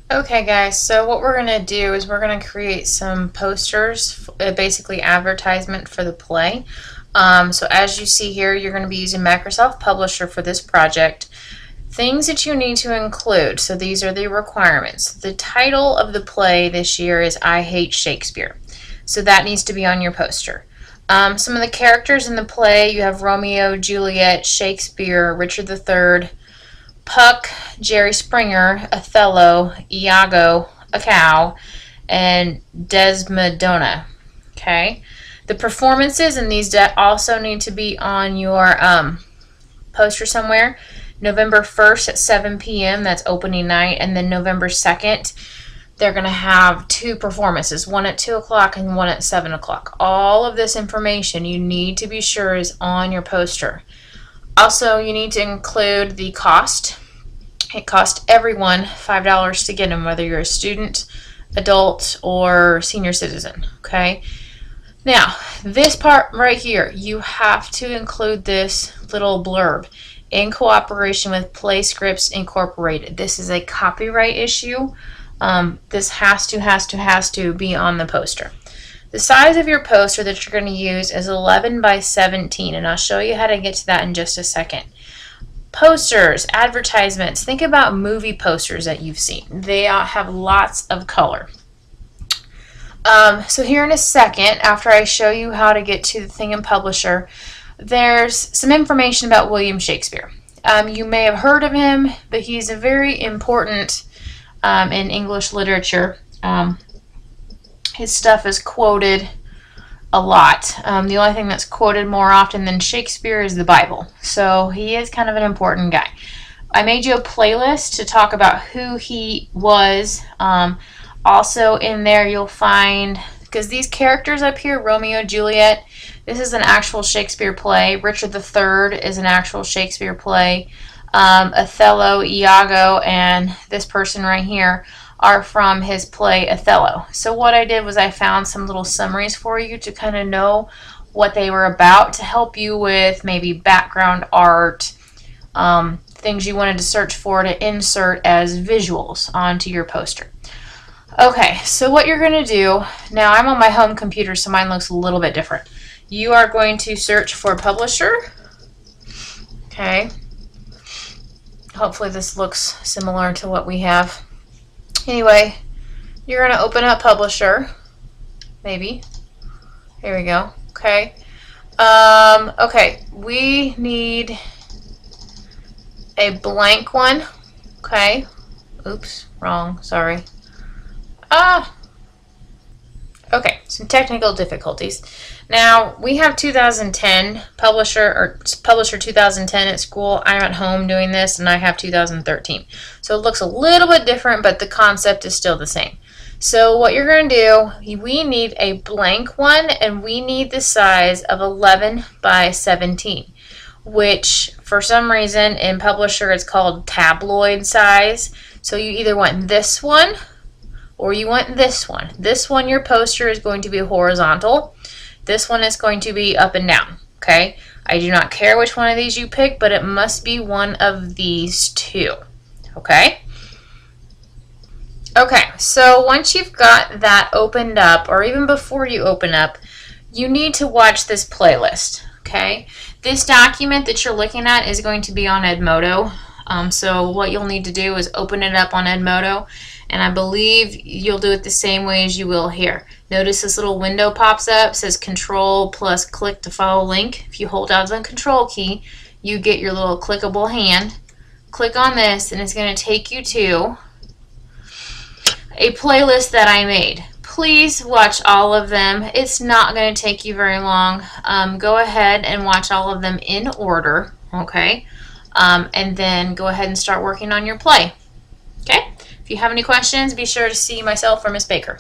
Okay guys, so what we're going to do is we're going to create some posters, basically advertisement for the play. So as you see here, you're going to be using Microsoft Publisher for this project. Things that you need to include, so these are the requirements. The title of the play this year is I Hate Shakespeare. So that needs to be on your poster. Some of the characters in the play, you have Romeo, Juliet, Shakespeare, Richard III, Puck, Jerry Springer, Othello, Iago, a cow, and Desdemona. Okay? The performances and these also need to be on your poster somewhere. November 1st at 7 p.m., that's opening night, and then November 2nd, they're going to have two performances, one at 2 o'clock and one at 7 o'clock. All of this information you need to be sure is on your poster. Also, you need to include the cost. It costs everyone $5 to get them, whether you're a student, adult, or senior citizen. Okay? Now, this part right here, you have to include this little blurb. In cooperation with Play Scripts Incorporated. This is a copyright issue. This has to be on the poster. The size of your poster that you're going to use is 11 by 17, and I'll show you how to get to that in just a second. Posters, advertisements, think about movie posters that you've seen. They have lots of color. So here in a second, after I show you how to get to the thing in Publisher, there's some information about William Shakespeare. You may have heard of him, but he's a very important in English literature. His stuff is quoted a lot. The only thing that's quoted more often than Shakespeare is the Bible. So he is kind of an important guy. I made you a playlist to talk about who he was. Also in there you'll find, because these characters up here, Romeo, Juliet, this is an actual Shakespeare play. Richard III is an actual Shakespeare play. Othello, Iago, and this person right here are from his play Othello. So what I did was I found some little summaries for you to kind of know what they were about, to help you with maybe background art, things you wanted to search for to insert as visuals onto your poster. Okay, so what you're going to do, now I'm on my home computer, so mine looks a little bit different. You are going to search for Publisher. Okay. Hopefully this looks similar to what we have. Anyway, you're going to open up Publisher. Maybe. Here we go. Okay. Okay, we need a blank one. Okay. Oops, wrong. Sorry. Okay, some technical difficulties. Now, we have 2010 Publisher 2010 at school. I'm at home doing this, and I have 2013. So it looks a little bit different, but the concept is still the same. So what you're going to do, we need a blank one, and we need the size of 11 by 17, which for some reason in Publisher it's called tabloid size. So you either want this one, or you want this one. This one, your poster is going to be horizontal. This one is going to be up and down. Okay? I do not care which one of these you pick, but it must be one of these two. Okay? Okay, so once you've got that opened up, or even before you open up, you need to watch this playlist. Okay? This document that you're looking at is going to be on Edmodo. So what you'll need to do is open it up on Edmodo, and I believe you'll do it the same way as you will here. Notice this little window pops up, says Control plus click to follow link. If you hold down the Control key, you get your little clickable hand. Click on this, and it's going to take you to a playlist that I made. Please watch all of them. It's not going to take you very long. Go ahead and watch all of them in order, okay? And then go ahead and start working on your play. Okay? If you have any questions, be sure to see myself or Miss Baker.